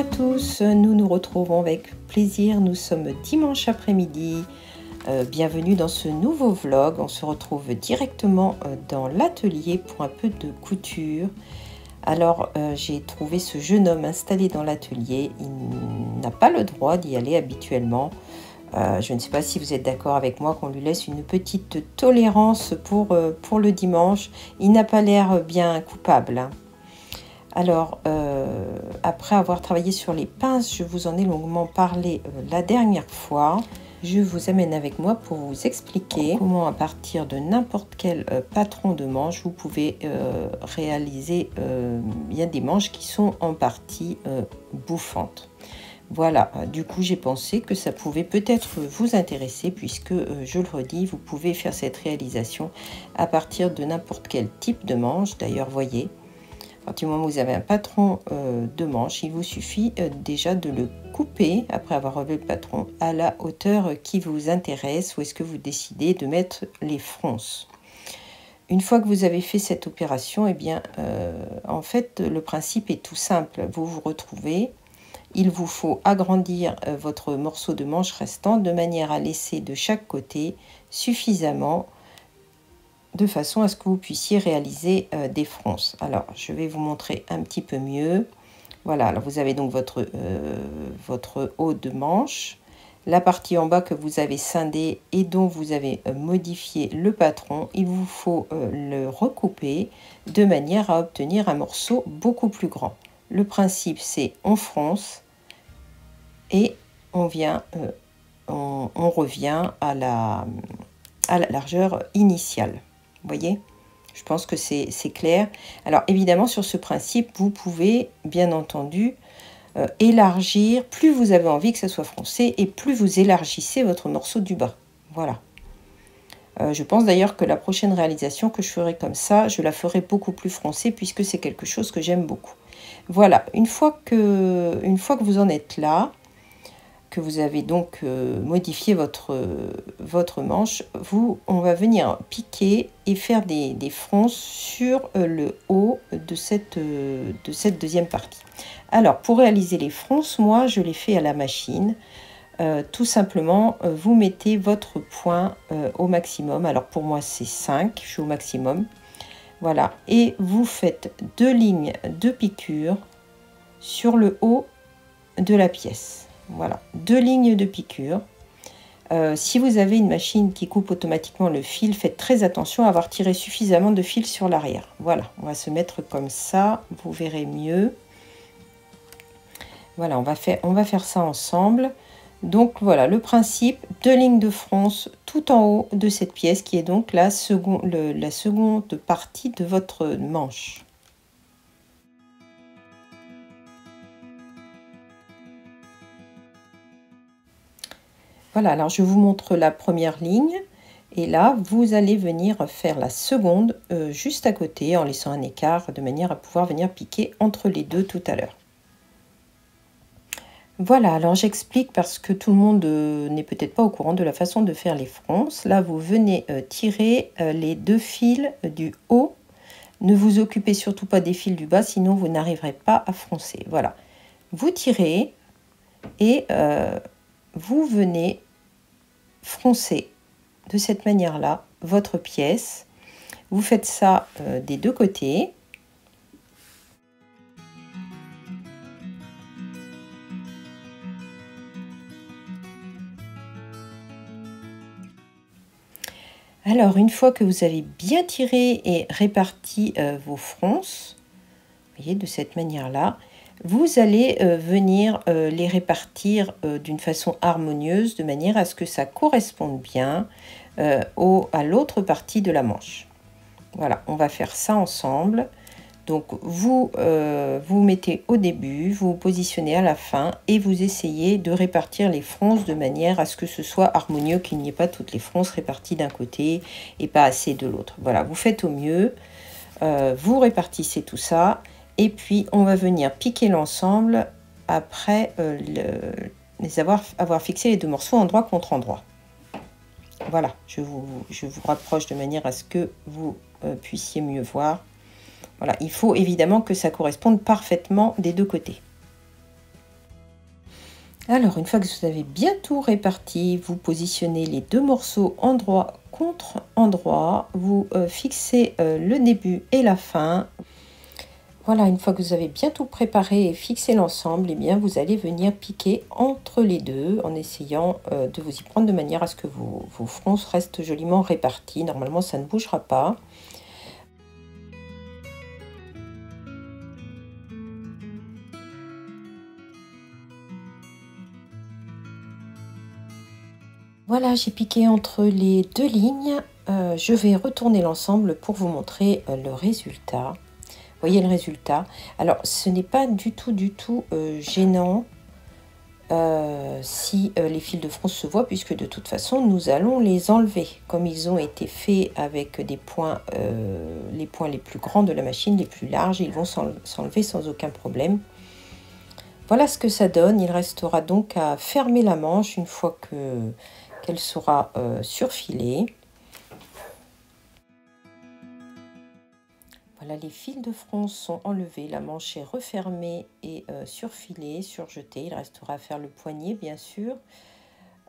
à tous, nous nous retrouvons avec plaisir, nous sommes dimanche après-midi. Bienvenue dans ce nouveau vlog, on se retrouve directement dans l'atelier pour un peu de couture. Alors j'ai trouvé ce jeune homme installé dans l'atelier, il n'a pas le droit d'y aller habituellement. Je ne sais pas si vous êtes d'accord avec moi qu'on lui laisse une petite tolérance pour le dimanche. Il n'a pas l'air bien coupable, hein. Alors, après avoir travaillé sur les pinces, je vous en ai longuement parlé la dernière fois. Je vous amène avec moi pour vous expliquer comment, à partir de n'importe quel patron de manche, vous pouvez réaliser. Il y a des manches qui sont en partie bouffantes. Voilà, du coup j'ai pensé que ça pouvait peut-être vous intéresser puisque, je le redis, vous pouvez faire cette réalisation à partir de n'importe quel type de manche. D'ailleurs, voyez, à partir du moment où vous avez un patron de manche, il vous suffit déjà de le couper, après avoir relevé le patron, à la hauteur qui vous intéresse, où est-ce que vous décidez de mettre les fronces. Une fois que vous avez fait cette opération, eh bien, en fait, le principe est tout simple. Vous vous retrouvez, il vous faut agrandir votre morceau de manche restant de manière à laisser de chaque côté suffisamment de façon à ce que vous puissiez réaliser des fronces. Alors, je vais vous montrer un petit peu mieux. Voilà, alors vous avez donc votre haut de manche, la partie en bas que vous avez scindée et dont vous avez modifié le patron. Il vous faut le recouper de manière à obtenir un morceau beaucoup plus grand. Le principe, c'est on fronce et on vient, on revient à la largeur initiale. Vous voyez, je pense que c'est clair. Alors évidemment, sur ce principe, vous pouvez bien entendu élargir. Plus vous avez envie que ça soit froncé et plus vous élargissez votre morceau du bas. Voilà. Je pense d'ailleurs que la prochaine réalisation que je ferai comme ça, je la ferai beaucoup plus froncée puisque c'est quelque chose que j'aime beaucoup. Voilà, une fois que vous en êtes là, que vous avez donc modifié votre manche, on va venir piquer et faire des fronces sur le haut de cette deuxième partie. Alors, pour réaliser les fronces, moi, je les fais à la machine. Tout simplement, vous mettez votre point au maximum. Alors, pour moi, c'est 5, je suis au maximum. Voilà, et vous faites 2 lignes de piqûre sur le haut de la pièce. Voilà, 2 lignes de piqûre. Si vous avez une machine qui coupe automatiquement le fil, faites très attention à avoir tiré suffisamment de fil sur l'arrière. Voilà, on va se mettre comme ça, vous verrez mieux. Voilà, on va faire ça ensemble. Donc voilà, le principe, 2 lignes de fronce tout en haut de cette pièce qui est donc la seconde partie de votre manche. Voilà, alors je vous montre la première ligne et là, vous allez venir faire la seconde juste à côté en laissant un écart de manière à pouvoir venir piquer entre les deux tout à l'heure. Voilà, alors j'explique parce que tout le monde n'est peut-être pas au courant de la façon de faire les fronces. Là, vous venez tirer les 2 fils du haut. Ne vous occupez surtout pas des fils du bas, sinon vous n'arriverez pas à froncer. Voilà, vous tirez et vous venez froncer de cette manière-là votre pièce. Vous faites ça des 2 côtés. Alors, une fois que vous avez bien tiré et réparti vos fronces, vous voyez, de cette manière-là, vous allez venir les répartir d'une façon harmonieuse, de manière à ce que ça corresponde bien à l'autre partie de la manche. Voilà, on va faire ça ensemble. Donc, vous mettez au début, vous vous positionnez à la fin et vous essayez de répartir les fronces de manière à ce que ce soit harmonieux, qu'il n'y ait pas toutes les fronces réparties d'un côté et pas assez de l'autre. Voilà, vous faites au mieux, vous répartissez tout ça. Et puis, on va venir piquer l'ensemble après avoir fixé les 2 morceaux endroit contre endroit. Voilà, je vous rapproche de manière à ce que vous puissiez mieux voir. Voilà, il faut évidemment que ça corresponde parfaitement des 2 côtés. Alors, une fois que vous avez bien tout réparti, vous positionnez les deux morceaux endroit contre endroit, vous fixez le début et la fin. Voilà, une fois que vous avez bien tout préparé et fixé l'ensemble, eh bien, vous allez venir piquer entre les deux en essayant de vous y prendre de manière à ce que vos fronces restent joliment répartis. Normalement, ça ne bougera pas. Voilà, j'ai piqué entre les deux lignes. Je vais retourner l'ensemble pour vous montrer le résultat. Voyez le résultat. Alors, ce n'est pas du tout gênant si les fils de fronce se voient, puisque de toute façon, nous allons les enlever. Comme ils ont été faits avec des points, les points les plus grands de la machine, les plus larges, ils vont s'enlever sans aucun problème. Voilà ce que ça donne. Il restera donc à fermer la manche une fois qu'elle sera surfilée. Voilà, les fils de fronce sont enlevés, la manche est refermée et surfilée, surjetée. Il restera à faire le poignet, bien sûr,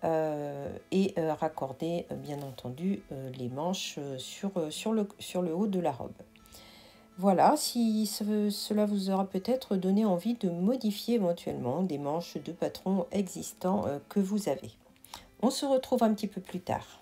et raccorder, bien entendu, les manches sur le haut de la robe. Voilà, si cela vous aura peut-être donné envie de modifier éventuellement des manches de patron existants que vous avez. On se retrouve un petit peu plus tard.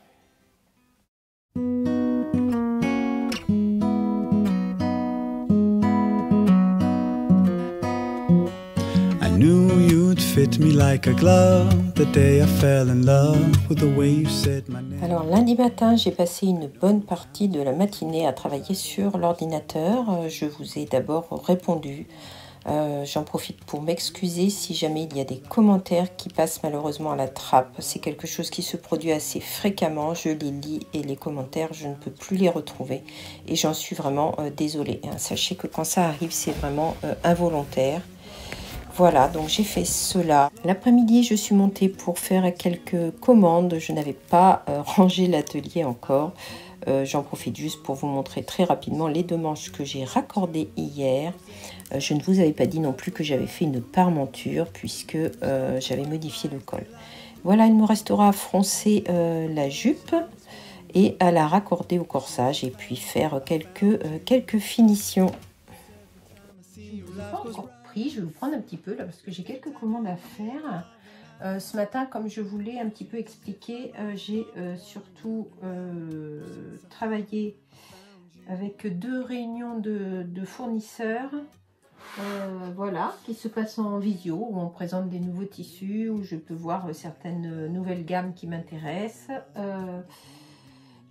Alors lundi matin, j'ai passé une bonne partie de la matinée à travailler sur l'ordinateur. Je vous ai d'abord répondu. J'en profite pour m'excuser si jamais il y a des commentaires qui passent malheureusement à la trappe. C'est quelque chose qui se produit assez fréquemment. Je les lis et les commentaires, je ne peux plus les retrouver. Et j'en suis vraiment désolée. Sachez que quand ça arrive, c'est vraiment involontaire. Voilà, donc j'ai fait cela. L'après-midi, je suis montée pour faire quelques commandes. Je n'avais pas rangé l'atelier encore. J'en profite juste pour vous montrer très rapidement les deux manches que j'ai raccordées hier. Je ne vous avais pas dit non plus que j'avais fait une parmenture puisque j'avais modifié le col. Voilà, il me restera à froncer la jupe et à la raccorder au corsage et puis faire quelques finitions. Je vais vous prendre un petit peu là parce que j'ai quelques commandes à faire. Ce matin, comme je voulais un petit peu expliquer, j'ai surtout travaillé avec deux réunions de fournisseurs. Voilà, qui se passent en visio, où on présente des nouveaux tissus, où je peux voir certaines nouvelles gammes qui m'intéressent.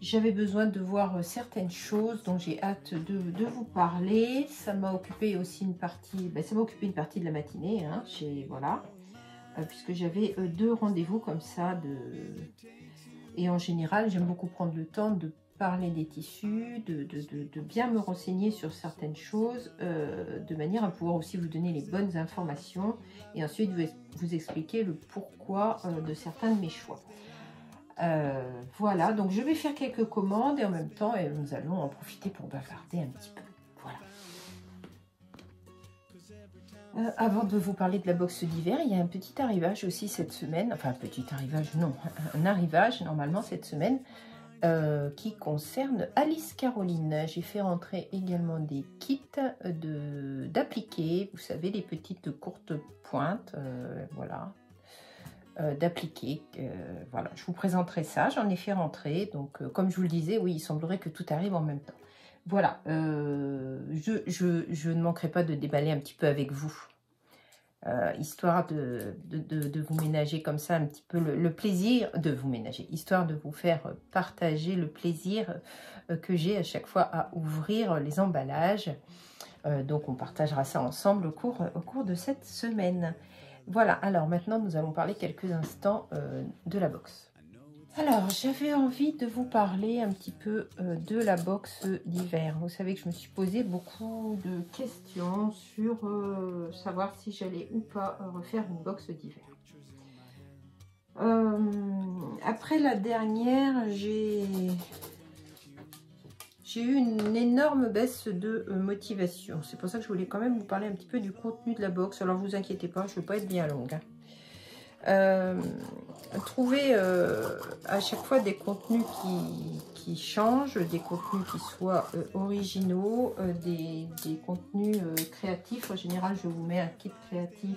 J'avais besoin de voir certaines choses dont j'ai hâte de vous parler. Ça m'a occupé aussi une partie, ça m'a occupé une partie de la matinée, hein, voilà, puisque j'avais deux rendez-vous comme ça. Et en général, j'aime beaucoup prendre le temps de parler des tissus, de bien me renseigner sur certaines choses, de manière à pouvoir aussi vous donner les bonnes informations et ensuite vous expliquer le pourquoi de certains de mes choix. Voilà, donc je vais faire quelques commandes et en même temps nous allons en profiter pour bavarder un petit peu. Voilà. Avant de vous parler de la box d'hiver, il y a un petit arrivage aussi cette semaine, enfin un petit arrivage, non, un arrivage normalement cette semaine qui concerne Alice Caroline. J'ai fait rentrer également des kits d'appliquer, vous savez, les petites courtes pointes, voilà. D'appliquer. Voilà, je vous présenterai ça. J'en ai fait rentrer. Donc, comme je vous le disais, oui, il semblerait que tout arrive en même temps. Voilà, je ne manquerai pas de déballer un petit peu avec vous. Histoire de vous ménager comme ça un petit peu le plaisir de vous ménager. Histoire de vous faire partager le plaisir que j'ai à chaque fois à ouvrir les emballages. Donc, on partagera ça ensemble au cours de cette semaine. Voilà, alors maintenant nous allons parler quelques instants de la box. Alors, j'avais envie de vous parler un petit peu de la box d'hiver. Vous savez que je me suis posé beaucoup de questions sur savoir si j'allais ou pas refaire une box d'hiver. Après la dernière, j'ai eu une énorme baisse de motivation. C'est pour ça que je voulais quand même vous parler un petit peu du contenu de la box. Alors, vous inquiétez pas, je ne veux pas être bien longue. Trouver à chaque fois des contenus qui changent, des contenus qui soient originaux, des contenus créatifs. En général, je vous mets un kit créatif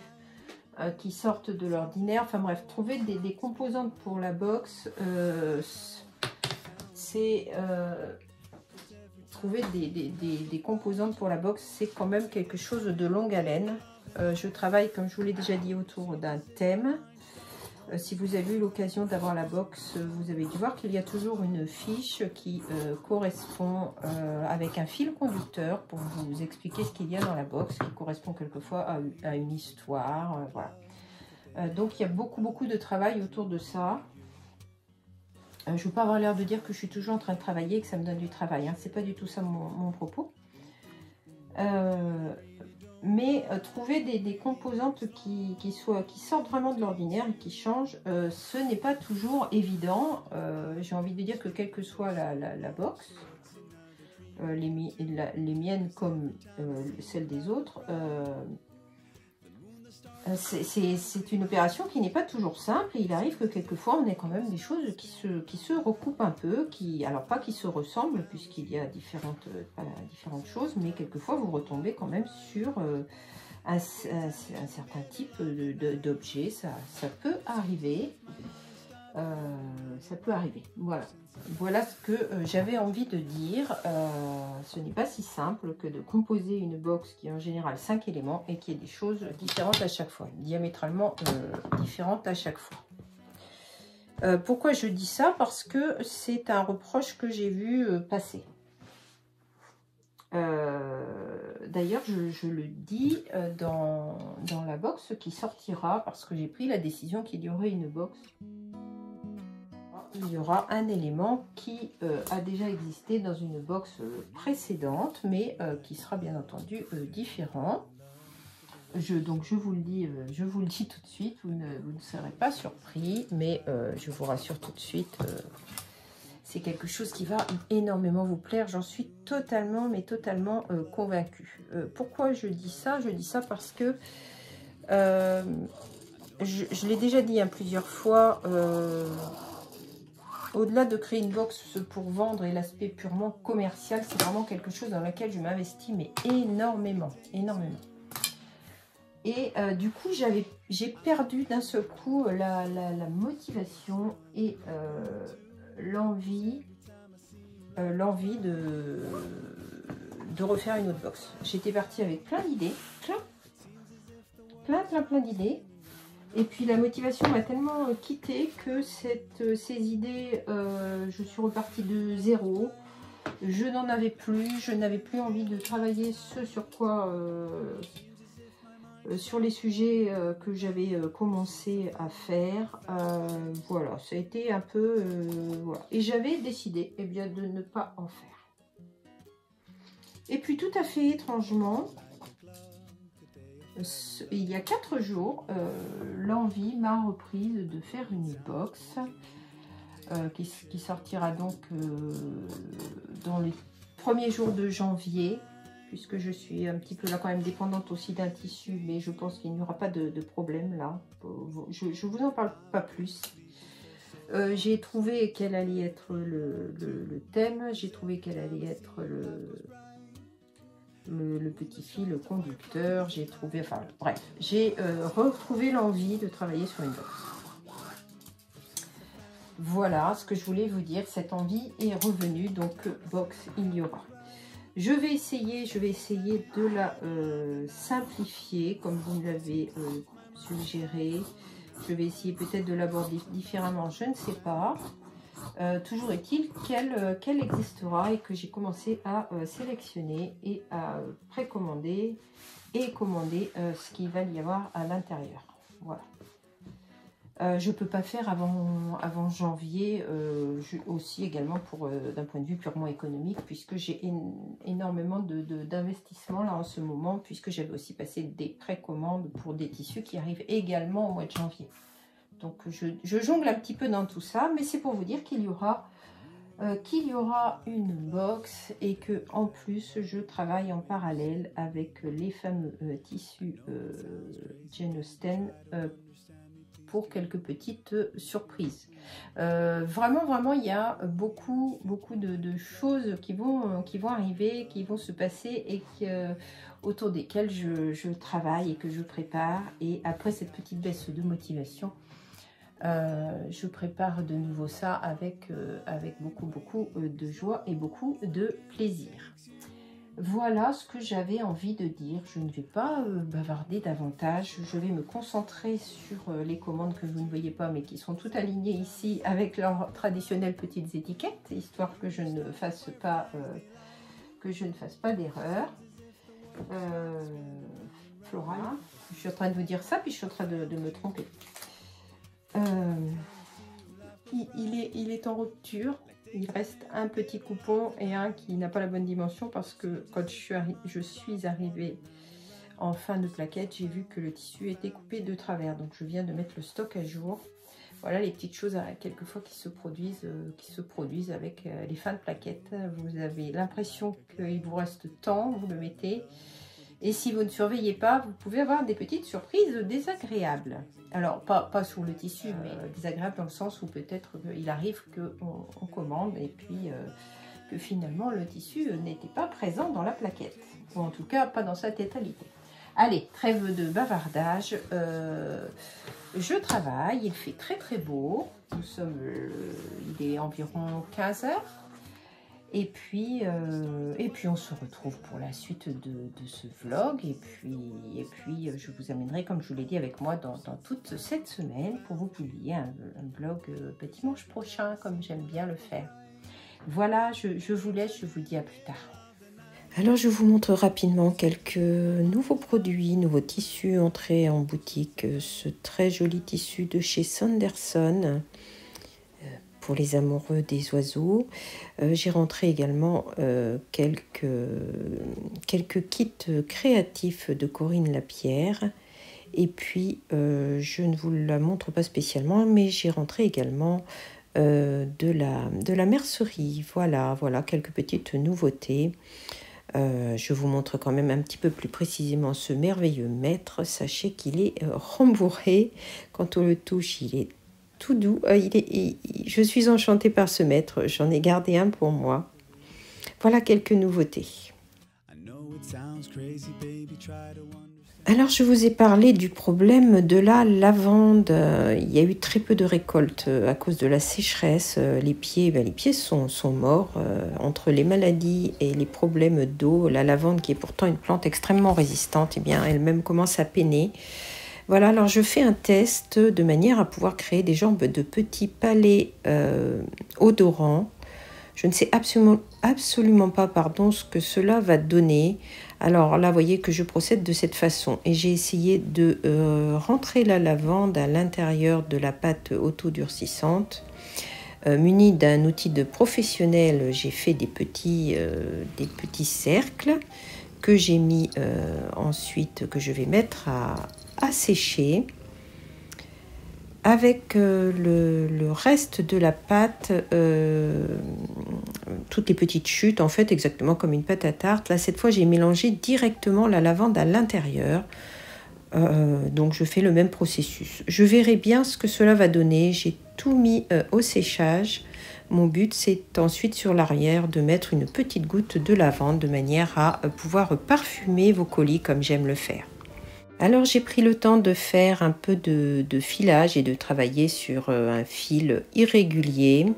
qui sortent de l'ordinaire. Enfin bref, trouver des composantes pour la box, c'est trouver des composantes pour la box, c'est quand même quelque chose de longue haleine. Je travaille, comme je vous l'ai déjà dit, autour d'un thème. Si vous avez eu l'occasion d'avoir la box, vous avez dû voir qu'il y a toujours une fiche qui correspond avec un fil conducteur pour vous expliquer ce qu'il y a dans la box, qui correspond quelquefois à une histoire. Voilà. Donc il y a beaucoup de travail autour de ça. Je ne veux pas avoir l'air de dire que je suis toujours en train de travailler et que ça me donne du travail. Hein. C'est pas du tout ça mon propos. Mais trouver des composantes qui sortent vraiment de l'ordinaire et qui changent, ce n'est pas toujours évident. J'ai envie de dire que quelle que soit la box, les miennes comme celles des autres, c'est une opération qui n'est pas toujours simple. Et il arrive que quelquefois on ait quand même des choses qui se recoupent un peu, alors pas qui se ressemblent puisqu'il y a différentes choses, mais quelquefois vous retombez quand même sur un certain type d'objet. Ça peut arriver. Ça peut arriver. Voilà ce que j'avais envie de dire. Ce n'est pas si simple que de composer une box qui est en général 5 éléments et qui ait des choses différentes à chaque fois, diamétralement différentes à chaque fois. Pourquoi je dis ça? Parce que c'est un reproche que j'ai vu passer. D'ailleurs, je le dis dans la box qui sortira, parce que j'ai pris la décision qu'il y aurait une box. Il y aura un élément qui a déjà existé dans une box précédente, mais qui sera bien entendu différent. Donc je vous le dis tout de suite, vous ne serez pas surpris, mais je vous rassure tout de suite, c'est quelque chose qui va énormément vous plaire, j'en suis totalement convaincue. Pourquoi je dis ça? Je dis ça parce que je l'ai déjà dit plusieurs fois. Au-delà de créer une box pour vendre et l'aspect purement commercial, c'est vraiment quelque chose dans lequel je m'investis, mais énormément. Et du coup, j'ai perdu d'un seul coup la motivation et l'envie de refaire une autre box. J'étais partie avec plein d'idées, plein d'idées. Et puis la motivation m'a tellement quitté que ces idées, je suis repartie de zéro. Je n'en avais plus, je n'avais plus envie de travailler sur les sujets que j'avais commencé à faire. Voilà, ça a été un peu... voilà. Et j'avais décidé bien, de ne pas en faire. Et puis tout à fait étrangement, il y a 4 jours, l'envie m'a reprise de faire une box qui sortira donc dans les premiers jours de janvier, puisque je suis un petit peu là quand même dépendante aussi d'un tissu, mais je pense qu'il n'y aura pas de problème là. Je ne vous en parle pas plus. J'ai trouvé quel allait être le thème, j'ai trouvé quel allait être le petit fil conducteur, j'ai trouvé, enfin bref, j'ai retrouvé l'envie de travailler sur une box. Voilà ce que je voulais vous dire, cette envie est revenue, donc box il y aura. Je vais essayer de la simplifier comme vous me l'avez suggéré. Je vais essayer peut-être de l'aborder différemment, je ne sais pas. Toujours est-il qu'elle existera et que j'ai commencé à sélectionner et à précommander et commander ce qu'il va y avoir à l'intérieur. Voilà. Je ne peux pas faire avant janvier, aussi également d'un point de vue purement économique, puisque j'ai énormément d'investissements là en ce moment, puisque j'avais aussi passé des précommandes pour des tissus qui arrivent également au mois de janvier. Donc je jongle un petit peu dans tout ça, mais c'est pour vous dire qu'il y aura une box et que en plus je travaille en parallèle avec les fameux tissus Jane Austen pour quelques petites surprises. Vraiment, il y a beaucoup de choses qui vont arriver, qui vont se passer et autour desquelles je travaille et que je prépare. Et après cette petite baisse de motivation, je prépare de nouveau ça avec beaucoup de joie et beaucoup de plaisir. Voilà ce que j'avais envie de dire. Je ne vais pas bavarder davantage. Je vais me concentrer sur les commandes que vous ne voyez pas, mais qui sont toutes alignées ici avec leurs traditionnelles petites étiquettes, histoire que je ne fasse pas d'erreur. Floral. Je suis en train de vous dire ça, puis je suis en train de me tromper. Il est en rupture. Il reste un petit coupon et un qui n'a pas la bonne dimension parce que quand je suis arrivée en fin de plaquette, j'ai vu que le tissu était coupé de travers. Donc je viens de mettre le stock à jour. Voilà les petites choses quelquefois qui se produisent avec les fins de plaquettes. Vous avez l'impression qu'il vous reste tant, vous le mettez. Et si vous ne surveillez pas, vous pouvez avoir des petites surprises désagréables. Alors, pas sur le tissu, mais désagréables dans le sens où peut-être il arrive qu'on commande et puis que finalement le tissu n'était pas présent dans la plaquette. Ou en tout cas, pas dans sa totalité. Allez, trêve de bavardage. Je travaille, il fait très beau. Il est environ 15 h. Et puis on se retrouve pour la suite de ce vlog. Et puis je vous amènerai, comme je vous l'ai dit, avec moi dans toute cette semaine pour vous publier un vlog dimanche prochain, comme j'aime bien le faire. Voilà, je vous laisse, je vous dis à plus tard. Alors je vous montre rapidement quelques nouveaux produits, nouveaux tissus entrés en boutique. Ce très joli tissu de chez Sanderson. Pour les amoureux des oiseaux. J'ai rentré également quelques kits créatifs de Corinne Lapierre. Et puis, je ne vous la montre pas spécialement, mais j'ai rentré également de la mercerie. Voilà, quelques petites nouveautés. Je vous montre quand même un petit peu plus précisément ce merveilleux maître. Sachez qu'il est rembourré. Quand on le touche, il est tout doux. Je suis enchantée par ce maître. J'en ai gardé un pour moi. Voilà quelques nouveautés. Alors, je vous ai parlé du problème de la lavande. Il y a eu très peu de récoltes à cause de la sécheresse. Les pieds sont morts. Entre les maladies et les problèmes d'eau, la lavande, qui est pourtant une plante extrêmement résistante, elle-même commence à peiner. Voilà, alors je fais un test de manière à pouvoir créer des genres de petits palets odorants. Je ne sais absolument pas ce que cela va donner. Alors là, vous voyez que je procède de cette façon. Et j'ai essayé de rentrer la lavande à l'intérieur de la pâte autodurcissante. Munie d'un outil de professionnel, j'ai fait des petits cercles que j'ai mis ensuite, que je vais mettre à sécher. Avec le reste de la pâte, toutes les petites chutes, en fait, exactement comme une pâte à tarte. Là, cette fois, j'ai mélangé directement la lavande à l'intérieur. Donc, je fais le même processus. Je verrai bien ce que cela va donner. J'ai tout mis au séchage. Mon but, c'est ensuite sur l'arrière de mettre une petite goutte de lavande de manière à pouvoir parfumer vos colis comme j'aime le faire. Alors j'ai pris le temps de faire un peu de filage et de travailler sur un fil irrégulier.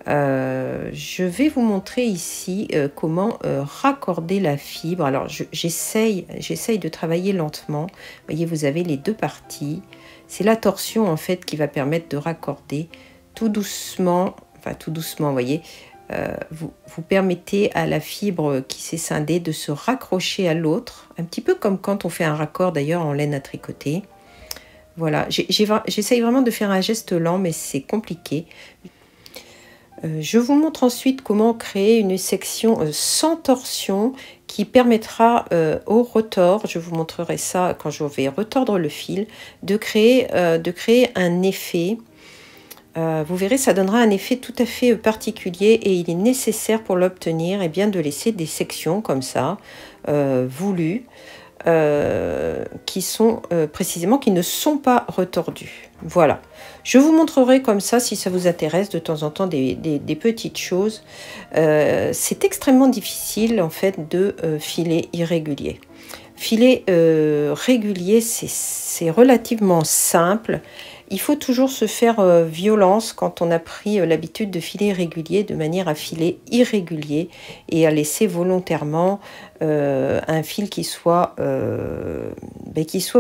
Je vais vous montrer ici comment raccorder la fibre. Alors j'essaye de travailler lentement. Vous voyez, vous avez les deux parties. C'est la torsion en fait qui va permettre de raccorder tout doucement. Enfin tout doucement, vous voyez. Vous permettez à la fibre qui s'est scindée de se raccrocher à l'autre, un petit peu comme quand on fait un raccord d'ailleurs en laine à tricoter. Voilà, j'essaye vraiment de faire un geste lent, mais c'est compliqué. Je vous montre ensuite comment créer une section sans torsion qui permettra au retors, je vous montrerai ça quand je vais retordre le fil, de créer un effet. Vous verrez, ça donnera un effet tout à fait particulier et il est nécessaire pour l'obtenir de laisser des sections comme ça, voulues. qui sont précisément, qui ne sont pas retordus. Voilà. Je vous montrerai comme ça, si ça vous intéresse, de temps en temps des petites choses. C'est extrêmement difficile en fait de filer irrégulier. Filer régulier, c'est relativement simple. Il faut toujours se faire violence quand on a pris l'habitude de filer régulier, de manière à filer irrégulier et à laisser volontairement un fil qui soit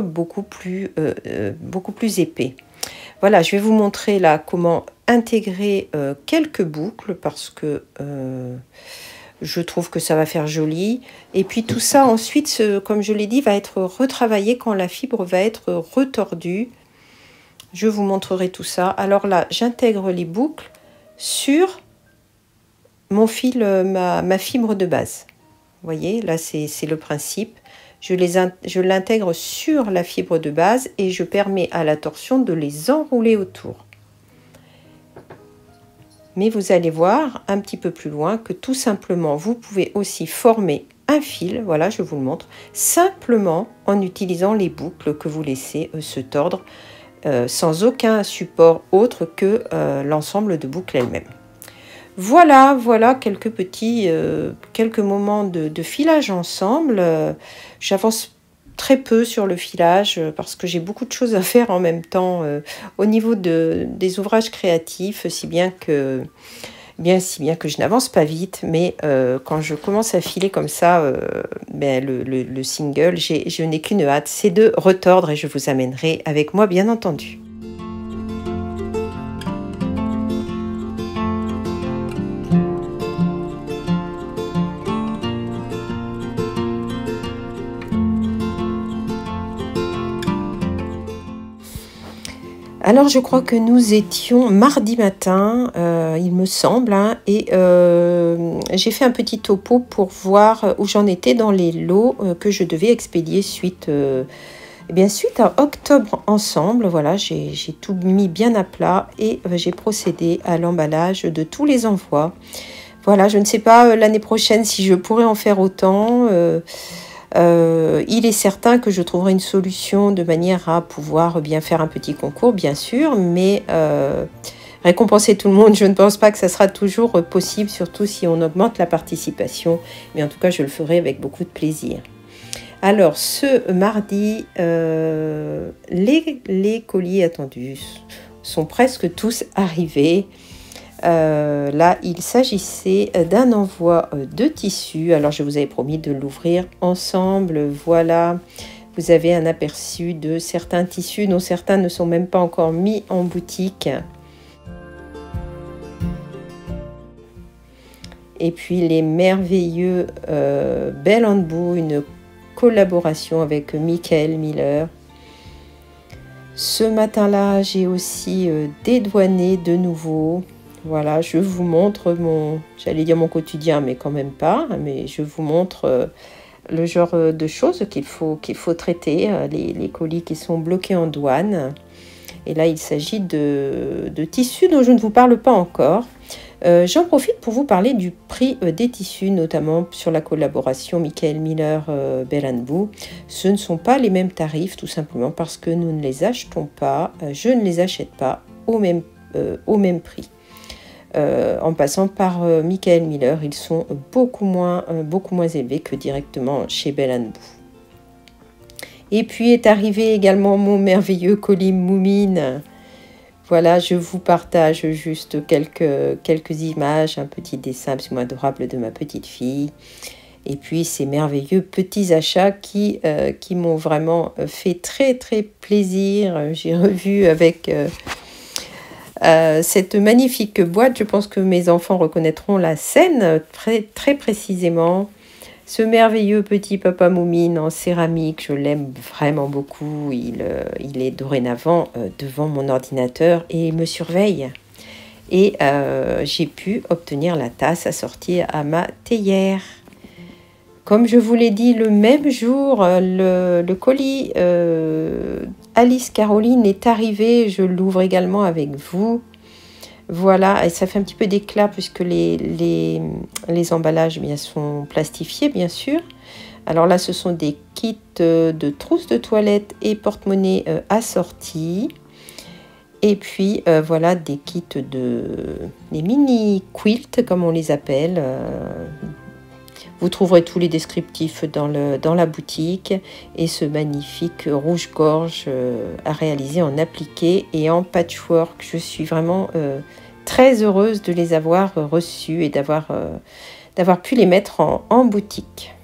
beaucoup plus épais. Voilà, je vais vous montrer là comment intégrer quelques boucles parce que je trouve que ça va faire joli. Et puis tout ça ensuite, comme je l'ai dit, va être retravaillé quand la fibre va être retordue. Je vous montrerai tout ça. Alors là, j'intègre les boucles sur mon fil, ma fibre de base. Vous voyez, là c'est le principe. Je l'intègre sur la fibre de base et je permets à la torsion de les enrouler autour. Mais vous allez voir un petit peu plus loin que tout simplement, vous pouvez aussi former un fil, voilà, je vous le montre, simplement en utilisant les boucles que vous laissez se tordre sans aucun support autre que l'ensemble de boucles elles-mêmes. Voilà, voilà quelques moments de filage ensemble. J'avance très peu sur le filage parce que j'ai beaucoup de choses à faire en même temps au niveau des ouvrages créatifs, si bien que je n'avance pas vite, mais quand je commence à filer comme ça le single, je n'ai qu'une hâte, c'est de retordre et je vous amènerai avec moi bien entendu. Alors je crois que nous étions mardi matin, il me semble, hein, et j'ai fait un petit topo pour voir où j'en étais dans les lots que je devais expédier suite à Octobre Ensemble. Voilà, j'ai tout mis bien à plat et j'ai procédé à l'emballage de tous les envois. Voilà, je ne sais pas l'année prochaine si je pourrai en faire autant. Il est certain que je trouverai une solution de manière à pouvoir bien faire un petit concours, bien sûr, mais récompenser tout le monde, je ne pense pas que ça sera toujours possible, surtout si on augmente la participation. Mais en tout cas, je le ferai avec beaucoup de plaisir. Alors, ce mardi, les colis attendus sont presque tous arrivés. Là, il s'agissait d'un envoi de tissu. Alors, je vous avais promis de l'ouvrir ensemble. Voilà, vous avez un aperçu de certains tissus dont certains ne sont même pas encore mis en boutique. Et puis, les merveilleux Bell & Boo, une collaboration avec Michael Miller. Ce matin-là, j'ai aussi dédouané de nouveau. Voilà, je vous montre j'allais dire mon quotidien, mais quand même pas. Mais je vous montre le genre de choses qu'il faut traiter, les colis qui sont bloqués en douane. Et là, il s'agit de tissus dont je ne vous parle pas encore. J'en profite pour vous parler du prix des tissus, notamment sur la collaboration Michael Miller Bell & Boo. Ce ne sont pas les mêmes tarifs, tout simplement parce que nous ne les achetons pas, je ne les achète pas au même prix. En passant par Michael Miller, ils sont beaucoup moins élevés que directement chez Bell & Boo. Et puis est arrivé également mon merveilleux colis Moumine. Voilà, je vous partage juste quelques images, un petit dessin absolument adorable de ma petite fille. Et puis ces merveilleux petits achats qui m'ont vraiment fait très très plaisir. J'ai revu avec cette magnifique boîte, je pense que mes enfants reconnaîtront la scène très, très précisément. Ce merveilleux petit papa Moumine en céramique, je l'aime vraiment beaucoup. Il est dorénavant devant mon ordinateur et il me surveille. Et j'ai pu obtenir la tasse assortie à ma théière. Comme je vous l'ai dit, le même jour, le colis Alice Caroline est arrivé. Je l'ouvre également avec vous. Voilà, et ça fait un petit peu d'éclat puisque les emballages sont plastifiés, bien sûr. Alors là, ce sont des kits de trousses de toilette et porte-monnaie assortis. Et puis voilà des kits les mini quilts comme on les appelle. Vous trouverez tous les descriptifs dans la boutique. Et ce magnifique rouge-gorge à réaliser en appliqué et en patchwork. Je suis vraiment très heureuse de les avoir reçus et d'avoir pu les mettre en boutique.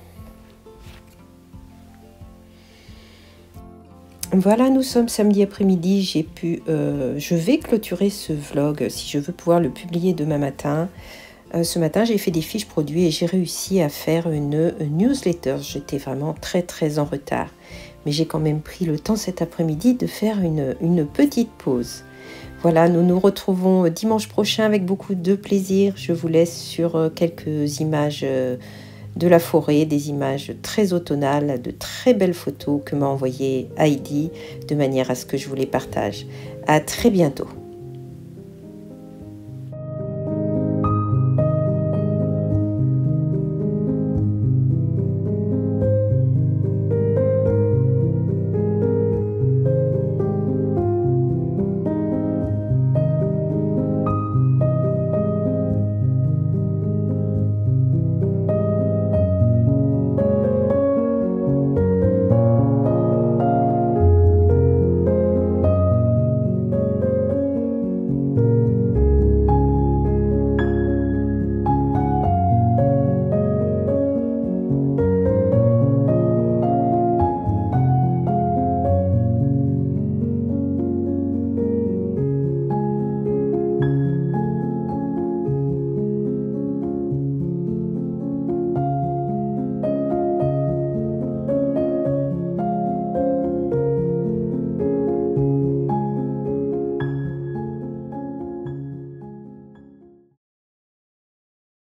Voilà, nous sommes samedi après-midi, je vais clôturer ce vlog si je veux pouvoir le publier demain matin. Ce matin, j'ai fait des fiches produits et j'ai réussi à faire une newsletter. J'étais vraiment très en retard. Mais j'ai quand même pris le temps cet après-midi de faire une petite pause. Voilà, nous nous retrouvons dimanche prochain avec beaucoup de plaisir. Je vous laisse sur quelques images de la forêt, des images très automnales, de très belles photos que m'a envoyées Heidi, de manière à ce que je vous les partage. À très bientôt.